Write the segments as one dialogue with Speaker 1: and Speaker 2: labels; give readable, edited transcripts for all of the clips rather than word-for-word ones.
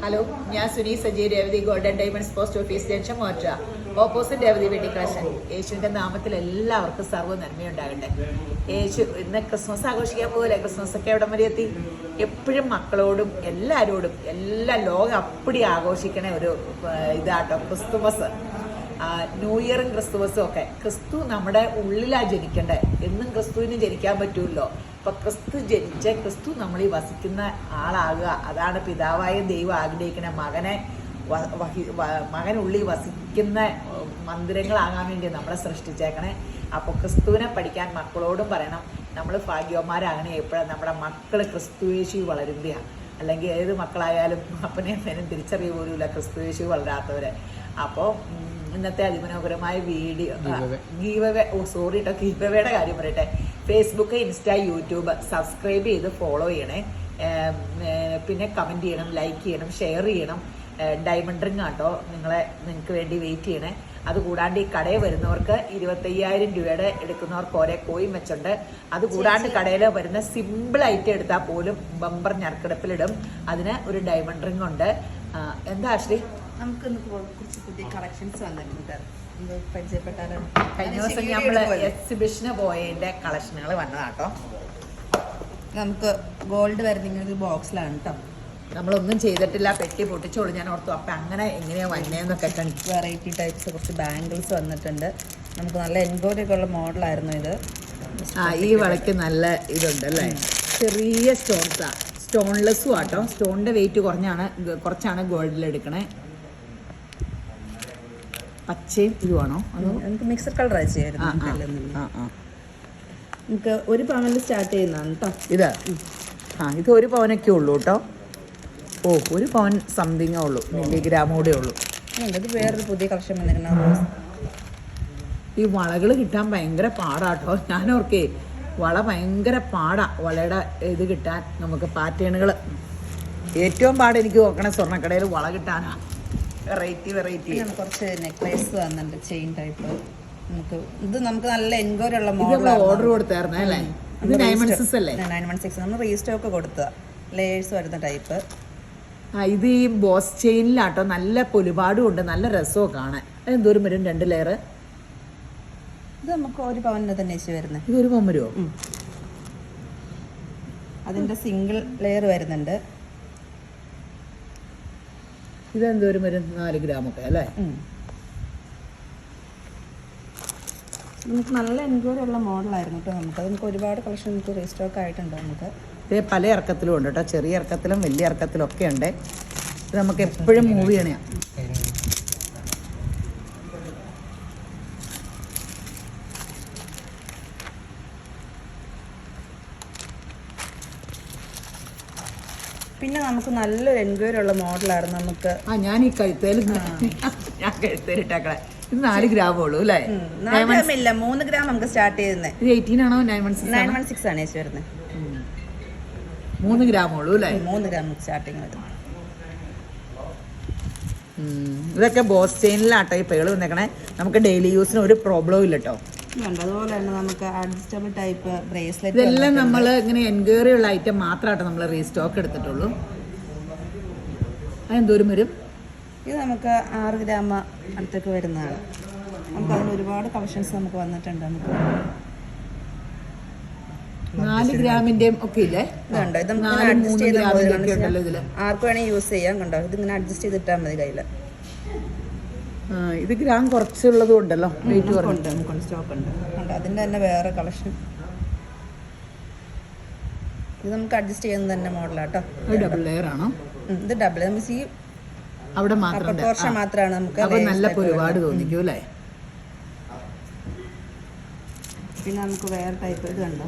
Speaker 1: Hello, ഞാൻ Suni Saji, Revathi golden diamonds post office junction മോറ്റ, opposite Revathi wedding collection. യേശുവിൻ്റെ നാമത്തിൽ എല്ലാവർക്കും സർവ്വ നന്മയുണ്ടാകട്ടെ. യേശു ഇന്ന് ക്രിസ്മസ് ആഘോഷിക്കാൻ പോകില്ലേ? ക്രിസ്മസ് ഒക്കെ എവിടം വരെ എത്തി? എപ്പോഴും മക്കളോടും എല്ലാവരോടും എല്ലാ ലോകം അപ്പടി ആഘോഷിക്കണ ഒരു ഇതാട്ടോ ക്രിസ്തുമസ്. ന്യൂ ഇയറും ക്രിസ്തുമസും ഒക്കെ. ക്രിസ്തു നമ്മുടെ ഉള്ളിലാണ് ജനിക്കണ്ടേ. എന്നും ക്രിസ്തുവിന് ജനിക്കാൻ പറ്റുമല്ലോ. ഇപ്പൊ ക്രിസ്തു ജനിച്ച ക്രിസ്തു നമ്മൾ ഈ വസിക്കുന്ന ആളാകുക. അതാണ് പിതാവായ ദൈവം ആഗ്രഹിക്കുന്ന. മകനുള്ളിൽ വസിക്കുന്ന മന്ദിരങ്ങളാകാൻ വേണ്ടി നമ്മളെ സൃഷ്ടിച്ചേക്കണേ. അപ്പോൾ ക്രിസ്തുവിനെ പഠിക്കാൻ മക്കളോടും പറയണം. നമ്മൾ ഭാഗ്യവന്മാരാകണേ എപ്പോഴും നമ്മുടെ മക്കൾ ക്രിസ്തുയേശു വളരുമ്പോഴാണ്. അല്ലെങ്കിൽ ഏത് മക്കളായാലും അപ്പനെ അമ്മേനും തിരിച്ചറിയ പോലുമില്ല ക്രിസ്തുയേശു വളരാത്തവരെ. അപ്പോൾ ഇന്നത്തെ അതിമനോഹരമായ വീഡിയോ ഗീവവേയുടെ കാര്യം പറയട്ടെ. ഫേസ്ബുക്ക്, ഇൻസ്റ്റ, യൂട്യൂബ് സബ്സ്ക്രൈബ് ചെയ്ത് ഫോളോ ചെയ്യണേ. പിന്നെ കമൻറ്റ് ചെയ്യണം, ലൈക്ക് ചെയ്യണം, ഷെയർ ചെയ്യണം. ഡയമണ്ട് റിംഗ് ആട്ടോ നിങ്ങൾക്ക് വേണ്ടി വെയിറ്റ് ചെയ്യണേ. അതുകൂടാണ്ട് ഈ കടയിൽ വരുന്നവർക്ക് 25,000 രൂപയുടെ എടുക്കുന്നവർക്ക് ഓരോ കോയിൻ വെച്ചുണ്ട്. അതുകൂടാണ്ട് കടയിൽ വരുന്ന സിമ്പിൾ ഐറ്റം എടുത്താൽ പോലും ബമ്പർ ഞെറുക്കെടുപ്പിലിടും. അതിന് ഒരു ഡയമണ്ട് റിംഗ് ഉണ്ട്. എന്താ ആശ്രീ?
Speaker 2: നമുക്ക് കുറച്ച് പുതിയ കളക്ഷൻസ് വന്നിട്ടുണ്ട്, പരിചയപ്പെട്ടാലോ?
Speaker 1: കഴിഞ്ഞ ദിവസം നമ്മള് എക്സിബിഷന് പോയതിന്റെ കളക്ഷനുകൾ വന്നതാട്ടോ.
Speaker 2: നമുക്ക് ഗോൾഡ് വരുന്ന ഒരു ബോക്സിലാണ് കേട്ടോ.
Speaker 1: നമ്മളൊന്നും ചെയ്തിട്ടില്ല, പെട്ടി പൊട്ടിച്ചോളൂ. ഞാൻ ഓർത്തു അപ്പം അങ്ങനെ എങ്ങനെയാ വന്നേന്നൊക്കെ കാണിക്കും.
Speaker 2: വെറൈറ്റി ടൈപ്സ് കുറച്ച് ബാംഗിൾസ് വന്നിട്ടുണ്ട്. നമുക്ക് നല്ല എൻഗോരി ഒക്കെ ഉള്ള മോഡലായിരുന്നു ഇത്.
Speaker 1: ഈ വളയ്ക്ക് നല്ല ഇതുണ്ട് അല്ലേ. ചെറിയ സ്റ്റോൺസാ, സ്റ്റോൺലെസ്സും ആട്ടോ. സ്റ്റോണിന്റെ വെയിറ്റ് കുറച്ചാണ് ഗോൾഡിലെടുക്കണേ. പച്ചയും ഇതുവാണോ? അതോ
Speaker 2: നമുക്ക് മിക്സഡ് കളർ ചെയ്യായിരുന്നു. നമുക്ക് 1 പവനിൽ സ്റ്റാർട്ട് ചെയ്യുന്നതാണ് കേട്ടോ ഇത്.
Speaker 1: ഇത് 1 പവനൊക്കെ ഉള്ളൂ കേട്ടോ. 1 പവൻ സംതിങ്ങേ ഉള്ളൂ, മില്ലിഗ്രാം കൂടെ ഉള്ളൂ.
Speaker 2: ഇത് വേറൊരു പുതിയ കളക്ഷൻ വന്നിരിക്കുന്ന.
Speaker 1: ഈ വളകൾ കിട്ടാൻ ഭയങ്കര പാടാട്ടോ. ഞാനോർക്കേ വള ഭയങ്കര പാടാ. വളയുടെ ഇത് കിട്ടാൻ നമുക്ക് പാറ്റേണുകൾ ഏറ്റവും പാട് എനിക്ക് നോക്കണേ സ്വർണ്ണക്കടയിൽ വള കിട്ടാനാ. വെറൈറ്റി
Speaker 2: കുറച്ച് നെക്ലേസ് വന്നിട്ടുണ്ട്, ചെയിൻ ടൈപ്പ്. നമുക്ക് നല്ല എൻക്വയറി ഉള്ള മോഡൽ
Speaker 1: ഓർഡർ കൊടുത്തായിരുന്നേ അല്ലേ? ഇത് 916 അല്ലേ?
Speaker 2: 916 നമ്മൾ റീസ്റ്റോക്ക് കൊടുത്ത ലേയേഴ്സ് വരുന്ന ടൈപ്പ്.
Speaker 1: ഇത് ഈ ബോസ് ചെയിനിലാട്ടോ. നല്ല പൊലിപാടും ഉണ്ട്, നല്ല രസവും കാണാൻ. എന്തോരം വരും 2 ലെയർ?
Speaker 2: ഇത് നമുക്ക് 1 പവനിന് തന്നെ വരുന്നത്.
Speaker 1: ഇത് 1 പവൻ വരുമോ?
Speaker 2: അതിന്റെ സിംഗിൾ ലെയർ വരുന്നുണ്ട്.
Speaker 1: ഇതെന്തോരം വരും? 4 ഗ്രാമൊക്കെ അല്ലേ?
Speaker 2: നമുക്ക് നല്ല എൻക്വയറി ഉള്ള മോഡലായിരുന്നു കേട്ടോ. നമുക്ക് ഒരുപാട് കളക്ഷൻ നമുക്ക് റീസ്റ്റോക്ക് ആയിട്ടുണ്ട്. നമുക്ക്
Speaker 1: ഇത് പല ഇറക്കത്തിലും ഉണ്ട് കേട്ടോ. ചെറിയ ഇറക്കത്തിലും വലിയ ഇറക്കത്തിലും ഒക്കെ ഉണ്ട്. ഇത് നമുക്ക് എപ്പോഴും മൂവ് ചെയ്യണേ.
Speaker 2: പിന്നെ നമുക്ക് നല്ലൊരു എൻക്വയറി ഉള്ള മോഡലായിരുന്നു. നമുക്ക്
Speaker 1: ഞാൻ ഈ കഴുത്തേലിട്ടേക്കളെ. ഇത് 4 ഗ്രാമേ ഉള്ളൂ അല്ലേ?
Speaker 2: 3 ഗ്രാം നമുക്ക് സ്റ്റാർട്ട് ചെയ്യുന്നത്.
Speaker 1: ഇത് 18 ആണോ? 916
Speaker 2: ആണ് ചേച്ചി വരുന്നത്.
Speaker 1: 3 ഗ്രാമേ ഉള്ളൂ അല്ലേ?
Speaker 2: 3 ഗ്രാം സ്റ്റാർട്ടിങ് വരും.
Speaker 1: ഇതൊക്കെ ബോസ് ചെയിനിലാട്ടോ ഈ പേള് വന്നേക്കണേ. നമുക്ക് ഡെയിലി യൂസിന് ഒരു പ്രോബ്ലവും ഇല്ല കേട്ടോ.
Speaker 2: അതുപോലെ തന്നെ നമുക്ക് അഡ്ജസ്റ്റബിൾ ടൈപ്പ് ബ്രേസ്ലെറ്റ്.
Speaker 1: ഇതെല്ലാം നമ്മൾ ഇങ്ങനെ എൻക്വയറി ഉള്ള ഐറ്റം മാത്രമായിട്ട് നമ്മൾ റീസ്റ്റോക്ക് എടുത്തിട്ടുള്ളൂ. അതെന്തോരം വരും?
Speaker 2: ഇത് നമുക്ക് 6 ഗ്രാം അടുത്തൊക്കെ വരുന്നതാണ്. നമുക്ക് അതിന് ഒരുപാട് കളക്ഷൻസ് നമുക്ക് വന്നിട്ടുണ്ട്. നമുക്ക്
Speaker 1: 4 ഗ്രാമിന്റെയും ഒക്കെ ഇല്ലേ?
Speaker 2: ഇതുണ്ട്. ഇത് നമുക്ക് അഡ്ജസ്റ്റ് ചെയ്താൽ ആർക്ക് വേണമെങ്കിൽ യൂസ് ചെയ്യാം. കണ്ടോ, ഇതിങ്ങനെ അഡ്ജസ്റ്റ് ചെയ്തിട്ടാൽ മതി കയ്യിൽ.
Speaker 1: ഇത് ഗ്രാം കുറച്ചുള്ളതും ഉണ്ടല്ലോ. വെയിറ്റ്
Speaker 2: ഉണ്ട്, നമുക്ക് സ്റ്റോക്ക് ഉണ്ട്. അതിൻ്റെ തന്നെ വേറെ കളക്ഷൻ. ഇത് നമുക്ക് അഡ്ജസ്റ്റ് ചെയ്യുന്നത് തന്നെ മോഡലാട്ടോ.
Speaker 1: ഡബിൾ ലെയർ ആണോ?
Speaker 2: ഇത് ഡബിൾ. നമുക്ക് ഈ
Speaker 1: അവിടെ മാത്രം
Speaker 2: പോർഷൻ മാത്രമാണ് നമുക്ക്
Speaker 1: നല്ല ഒരുപാട് തോന്നിക്കും അല്ലേ?
Speaker 2: പിന്നെ നമുക്ക് വേറെ ടൈപ്പ് ഇത് കണ്ടോ.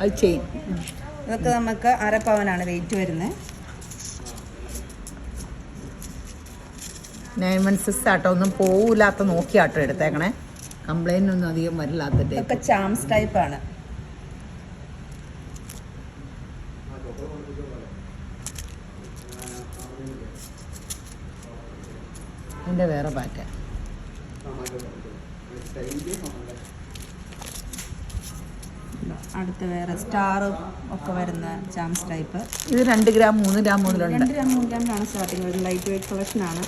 Speaker 1: അത് ചെയിൻ.
Speaker 2: ഇതൊക്കെ നമുക്ക് 1/2 പവനാണ് വെയിറ്റ് വരുന്നത്.
Speaker 1: 916 ആട്ടോ. ഒന്നും പോവില്ലാത്ത നോക്കിയാട്ടോ എടുത്തേക്കണേ. കംപ്ലൈന്റ് ഒന്നും അധികം വരില്ലാത്ത
Speaker 2: ഇതൊക്കെ ചാംസ് ടൈപ്പാണ്.
Speaker 1: ഇതിന്റെ വേറെ പാറ്റേൺ.
Speaker 2: അടുത്ത വേറെ സ്റ്റാറും ഒക്കെ വരുന്ന ചാംസ് ടൈപ്പ്.
Speaker 1: ഇത് 2 ഗ്രാം 3 ഗ്രാം മുതലുണ്ട്.
Speaker 2: 2 ഗ്രാം 3 ഗ്രാമിലാണ് സ്റ്റാർട്ടിങ് വരുന്നത്. ലൈറ്റ് വെയിറ്റ് കളക്ഷനാണ്.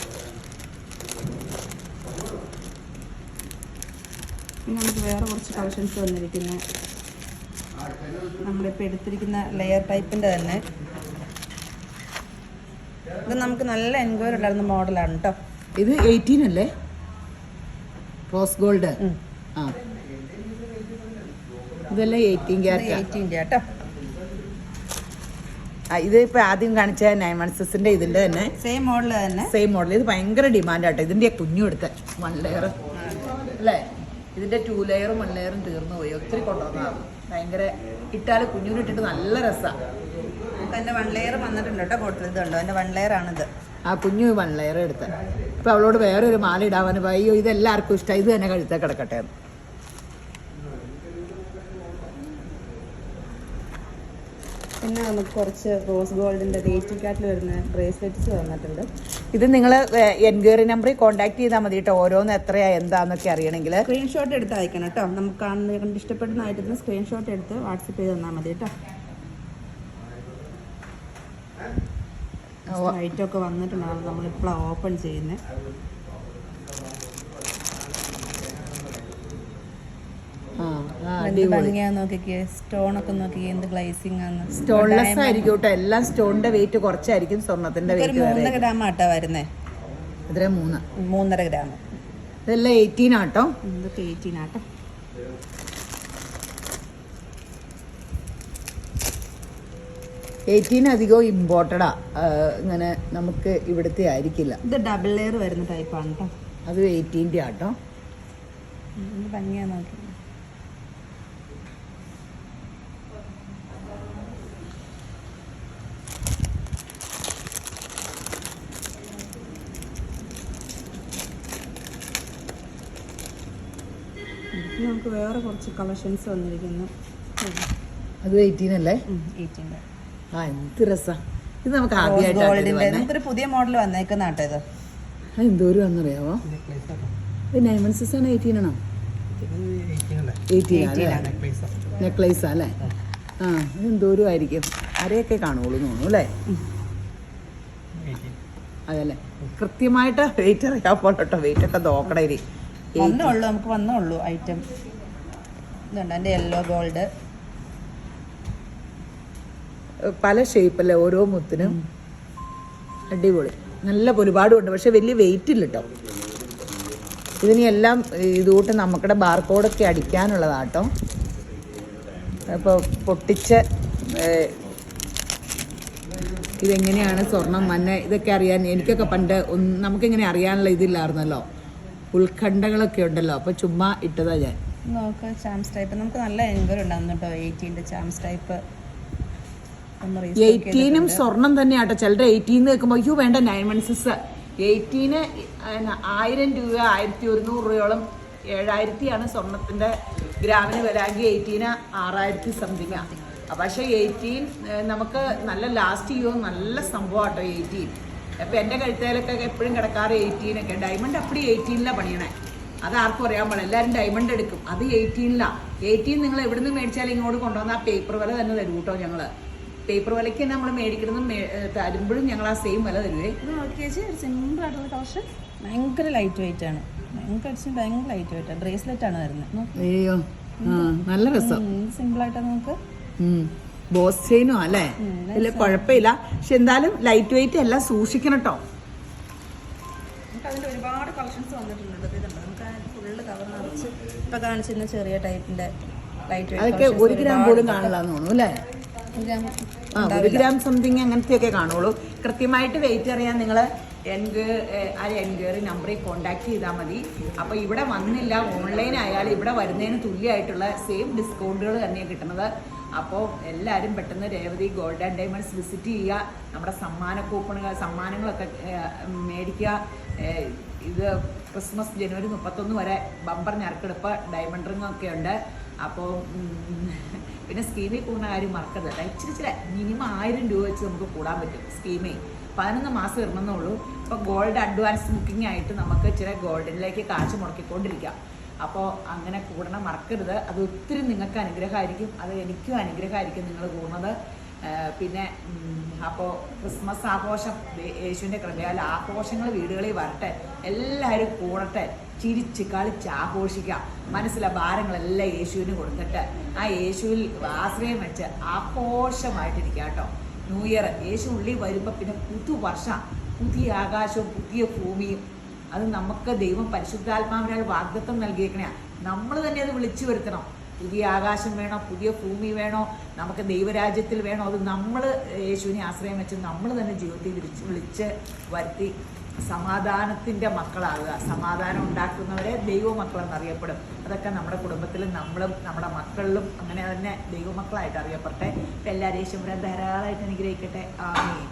Speaker 2: പിന്നെ നമുക്ക് വേറെ കുറച്ച് കളക്ഷൻസ് വന്നിരിക്കുന്നത് നമ്മളിപ്പോൾ എടുത്തിരിക്കുന്ന ലെയർ ടൈപ്പിൻ്റെ തന്നെ. ഇത് നമുക്ക് നല്ല എൻക്വയറി ഉണ്ടായിരുന്ന മോഡലാണ് കേട്ടോ.
Speaker 1: ഇത് 18 അല്ലേ? Rose gold. ആ, ഇതെല്ലാം 18 ക്യാരറ്റ്.
Speaker 2: 18 കേട്ടോ.
Speaker 1: ഇത് ഇപ്പൊ ആദ്യം കാണിച്ച 9 മൺസസിന്റെ ഇതിന്റെ തന്നെ
Speaker 2: സെയിം മോഡൽ തന്നെ.
Speaker 1: Same model. ഇത് ഭയങ്കര ഡിമാൻഡ് ആട്ടോ. ഇതിന്റെ കുഞ്ഞു എടുത്ത 1 ലെയർ അല്ലേ? ഇതിന്റെ 2 ലെയറും 1 ലെയറും തീർന്നു പോയി. ഒത്തിരി കൊണ്ടുവന്നതാണ്. ഭയങ്കര ഇട്ടാൽ കുഞ്ഞുനിട്ടിട്ട് നല്ല രസമാണ്.
Speaker 2: നമുക്ക് അതിന്റെ 1 ലെയർ വന്നിട്ടുണ്ട് കേട്ടോ. ബോട്ടിൽ ഇതുണ്ടോ? അതിന്റെ 1 ലെയർ ആണിത്.
Speaker 1: ആ കുഞ്ഞു 1 ലെയർ എടുത്ത് ഇപ്പൊ അവളോട് വേറൊരു മാല ഇടാവാൻ അയ്യോ ഇതെല്ലാവർക്കും ഇഷ്ടം, ഇത് തന്നെ കഴുത്ത കിടക്കട്ടെ.
Speaker 2: പിന്നെ നമുക്ക് കുറച്ച് റോസ് ഗോൾഡിന്റെ കാറ്റിൽ വരുന്ന ബ്രേസ്ലെറ്റ്സ് വന്നിട്ടുണ്ട്.
Speaker 1: ഇത് നിങ്ങൾ എൻക്വയറി നമ്പറിൽ കോൺടാക്ട് ചെയ്താൽ മതി കേട്ടോ. ഓരോന്ന് എത്രയാ എന്താന്നൊക്കെ അറിയണമെങ്കിൽ
Speaker 2: സ്ക്രീൻഷോട്ട് എടുത്ത് അയക്കണം കേട്ടോ. നമുക്ക് കണ്ട് ഇഷ്ടപ്പെടുന്ന ഐറ്റത്തിന് സ്ക്രീൻഷോട്ട് എടുത്ത് വാട്സപ്പ് ചെയ്ത് തന്നാൽ മതി കേട്ടോ. ഐറ്റം ഒക്കെ വന്നിട്ടുണ്ടാവും. നമ്മളിപ്പോൾ ഓപ്പൺ ചെയ്യുന്നത്. ഭംഗിയാന്ന് നോക്കിക്കേ. സ്റ്റോണൊക്കെ നോക്കിക്കേ, എന്ത് ഗ്ലേസിംഗ് ആണ്.
Speaker 1: സ്റ്റോൺലെസ് ആയിരിക്കും കേട്ടോ. എല്ലാം സ്റ്റോണിന്റെ വെയിറ്റ് കുറച്ചായിരിക്കും, സ്വർണത്തിന്റെ വെയിറ്റ്
Speaker 2: 3 ഗ്രാം ആട്ടോ വരുന്നേ.
Speaker 1: ഇതിലെ
Speaker 2: 3.5 ഗ്രാം.
Speaker 1: ഇതെല്ലാം 18 ആട്ടോ.
Speaker 2: ഇതൊക്കെ 18 ആട്ടോ.
Speaker 1: അധികവും ഇമ്പോർട്ടഡാ. ഇങ്ങനെ നമുക്ക് ഇവിടുത്തെ ആയിരിക്കില്ല.
Speaker 2: ഇത് ഡബിൾ ലെയർ വരുന്ന ടൈപ്പാണ് കേട്ടോ.
Speaker 1: അത് 18 ആട്ടോ.
Speaker 2: ഭംഗിയാ നോക്കി. നമുക്ക് വേറെ കുറച്ച് കളക്ഷൻസ് വന്നിരിക്കുന്നു.
Speaker 1: അത് 18 അല്ലേ?
Speaker 2: 18.
Speaker 1: ആ, എന്ത് രസാ. ഇത് നമുക്ക് ആദ്യമായിട്ട്
Speaker 2: നമുക്കൊരു പുതിയ മോഡൽ വന്നേക്കുന്ന കേട്ടോ. ഇത്
Speaker 1: എന്തോരം വന്നറിയാവോ? 9 മൺസസ് ആണ്. 18 ആണോ? 18 നെക്ലേസ് അല്ലേ? ആ, എന്തോരം ആയിരിക്കും. അരയൊക്കെ കാണുള്ളൂ തോന്നുന്നു അല്ലേ? അതല്ലേ, കൃത്യമായിട്ട് വെയിറ്റ് അറിയാപ്പോൾ കേട്ടോ. വെയിറ്റ് ഒക്കെ നോക്കണേ.
Speaker 2: വന്നുള്ളൂ, നമുക്ക് വന്നുള്ളൂ ഐറ്റം. ഇതുണ്ട് എൻ്റെ യെല്ലോ ഗോൾഡ്.
Speaker 1: പല ഷേപ്പല്ലേ ഓരോ മുത്തിനും. അടിപൊളി. നല്ല ഒരുപാടും ഉണ്ട്, പക്ഷെ വലിയ വെയിറ്റ് ഇല്ല കേട്ടോ. ഇതിനി എല്ലാം ഇതുകൂട്ട് നമുക്കിടെ ബാർകോഡൊക്കെ അടിക്കാനുള്ളതാട്ടോ. അപ്പോൾ പൊട്ടിച്ച് ഇതെങ്ങനെയാണ് സ്വർണം മഞ്ഞ ഇതൊക്കെ അറിയാൻ എനിക്കൊക്കെ പണ്ട് നമുക്കിങ്ങനെ അറിയാനുള്ള ഇതില്ലായിരുന്നല്ലോ. ഉത്കണ്ഠകളൊക്കെ ഉണ്ടല്ലോ. അപ്പോൾ ചുമ്മാ ഇട്ടതാ ഞാൻ.
Speaker 2: നോക്ക് ചാംസ് ടൈപ്പ്. നമുക്ക് നല്ല എൻക്വയറി ഉണ്ടാകുന്നു കേട്ടോ. 18 ചാംസ് ടൈപ്പ്.
Speaker 1: 18 സ്വർണം തന്നെയാട്ടോ. ചിലരുടെ 18 വെക്കുമ്പോൾ അയ്യോ വേണ്ട 9 മൺസസ്. 18 1000 രൂപ 1100 രൂപയോളം 7000 സ്വർണത്തിന്റെ ഗ്രാമിന് വരാമെങ്കിൽ 18 6000 സംതിങ്. പക്ഷേ 18 നമുക്ക് നല്ല ലാസ്റ്റ് ചെയ്യുമോ. നല്ല സംഭവം കേട്ടോ 18. അപ്പം എൻ്റെ കഴുത്തേലൊക്കെ എപ്പോഴും കിടക്കാറ് 18 ഒക്കെ. ഡയമണ്ട് അപ്പടി 18 പണിയണേ. അത് ആർക്കും അറിയാൻ പാടില്ല. എല്ലാവരും ഡയമണ്ട് എടുക്കും. അത് 18 18 നിങ്ങൾ എവിടെ നിന്ന് മേടിച്ചാലും ഇങ്ങോട്ട് കൊണ്ടുവന്ന ആ പേപ്പർ വില തന്നെ തരും കേട്ടോ. ഞങ്ങൾ പേപ്പർ വിലയ്ക്ക് തന്നെ നമ്മൾ മേടിക്കുന്നതും തരുമ്പോഴും ഞങ്ങൾ ആ സെയിം വില തരുവേ.
Speaker 2: ഇത് നോക്കിയാൽ സിമ്പിൾ ആയിട്ടുള്ള കളക്ഷൻ. ഭയങ്കര ലൈറ്റ് വെയിറ്റ് ആണ്. ഭയങ്കര ലൈറ്റ് വെയിറ്റ് ആണ്. ബ്രേസ്ലെറ്റ് ആണ് വരുന്നത്.
Speaker 1: അയ്യോ നല്ല രസം.
Speaker 2: സിമ്പിൾ ആയിട്ടാണ് നമുക്ക്.
Speaker 1: ബോസ് ചെയിനും അല്ലേ? ഇതിൽ കുഴപ്പമില്ല. പക്ഷെ എന്തായാലും ലൈറ്റ് വെയിറ്റ് എല്ലാം സൂക്ഷിക്കണം കേട്ടോ.
Speaker 2: നമുക്ക് അതിൻ്റെ ഒരുപാട് കളക്ഷൻസ് വന്നിട്ടുണ്ട്. നമുക്ക് ഫുള്ള് കവർ നിറച്ച് ഇപ്പം കാണിച്ചിരുന്ന ചെറിയ ടൈപ്പിൻ്റെ ലൈറ്റ് വെയിറ്റ്
Speaker 1: അതൊക്കെ 1 ഗ്രാം പോലും കാണില്ലാന്ന് തോന്നുന്നു അല്ലേ? 1 ഗ്രാം സംതിങ് അങ്ങനത്തെയൊക്കെ കാണുള്ളൂ. കൃത്യമായിട്ട് വെയിറ്റ് അറിയാൻ നിങ്ങൾ എൻക്വയറി നമ്പറിൽ കോൺടാക്ട് ചെയ്താൽ മതി. അപ്പോൾ ഇവിടെ വന്നില്ല ഓൺലൈൻ ആയാലും ഇവിടെ വരുന്നതിന് തുല്യമായിട്ടുള്ള സെയിം ഡിസ്കൗണ്ടുകൾ തന്നെയാണ് കിട്ടുന്നത്. അപ്പോൾ എല്ലാവരും പെട്ടെന്ന് Revathi gold and diamonds visit ചെയ്യുക. നമ്മുടെ സമ്മാനങ്ങളൊക്കെ മേടിക്കുക. ഇത് ക്രിസ്മസ് ജനുവരി 31 വരെ ബമ്പർ ഞെറുക്കെടുപ്പ് ഡയമണ്ട് റിങ്ങൊക്കെ ഉണ്ട്. അപ്പോൾ പിന്നെ സ്കീമിൽ കൂടുന്ന കാര്യം മറക്കരുത്. ഇച്ചിരി മിനിമം 1000 രൂപ വെച്ച് നമുക്ക് കൂടാൻ പറ്റും. സ്കീമേ 11 മാസം ഇടണമെന്നേ ഉള്ളൂ. ഇപ്പോൾ ഗോൾഡ് അഡ്വാൻസ് ബുക്കിംഗ് ആയിട്ട് നമുക്ക് ഇച്ചിരി ഗോൾഡിലേക്ക് കാശ് മുടക്കിക്കൊണ്ടിരിക്കാം. അപ്പോൾ അങ്ങനെ കൂടണം മറക്കരുത്. അത് ഒത്തിരി നിങ്ങൾക്ക് അനുഗ്രഹമായിരിക്കും, അത് എനിക്കും അനുഗ്രഹമായിരിക്കും നിങ്ങൾ കൂടുന്നത്. പിന്നെ അപ്പോൾ ക്രിസ്മസ് ആഘോഷം യേശുവിൻ്റെ കൃപയാൽ ആഘോഷങ്ങൾ വീടുകളിൽ വരട്ടെ, എല്ലാവരും കൂടട്ടെ, ചിരിച്ച് കളിച്ച് ആഘോഷിക്കാം. മനസ്സിലെ ഭാരങ്ങളെല്ലാം യേശുവിന് കൊടുത്തിട്ട് ആ യേശുവിൽ ആശ്രയം വെച്ച് ആഘോഷമായിട്ടിരിക്കുക കേട്ടോ. ന്യൂ ഇയർ യേശു ഉള്ളിൽ വരുമ്പോൾ പിന്നെ പുതുവർഷം, പുതിയ ആകാശവും പുതിയ ഭൂമിയും, അത് നമുക്ക് ദൈവം പരിശുദ്ധാത്മാവിനാൽ വാഗ്ദത്തം നൽകിയേക്കണേ. നമ്മൾ തന്നെ അത് വിളിച്ചു വരുത്തണം. പുതിയ ആകാശം വേണോ, പുതിയ ഭൂമി വേണോ, നമുക്ക് ദൈവരാജ്യത്തിൽ വേണോ, അത് നമ്മൾ യേശുവിനെ ആശ്രയം വെച്ച് നമ്മൾ തന്നെ ജീവിതത്തിൽ വിളിച്ച് വരുത്തി സമാധാനത്തിൻ്റെ മക്കളാകുക. സമാധാനം ഉണ്ടാക്കുന്നവരെ ദൈവമക്കളെന്നറിയപ്പെടും. അതൊക്കെ നമ്മുടെ കുടുംബത്തിലും നമ്മളും നമ്മുടെ മക്കളിലും അങ്ങനെ തന്നെ ദൈവമക്കളായിട്ട് അറിയപ്പെട്ടെ. എല്ലാവരും യേശുവിനെ ധാരാളമായിട്ട് അനുഗ്രഹിക്കട്ടെ. ആമേൻ.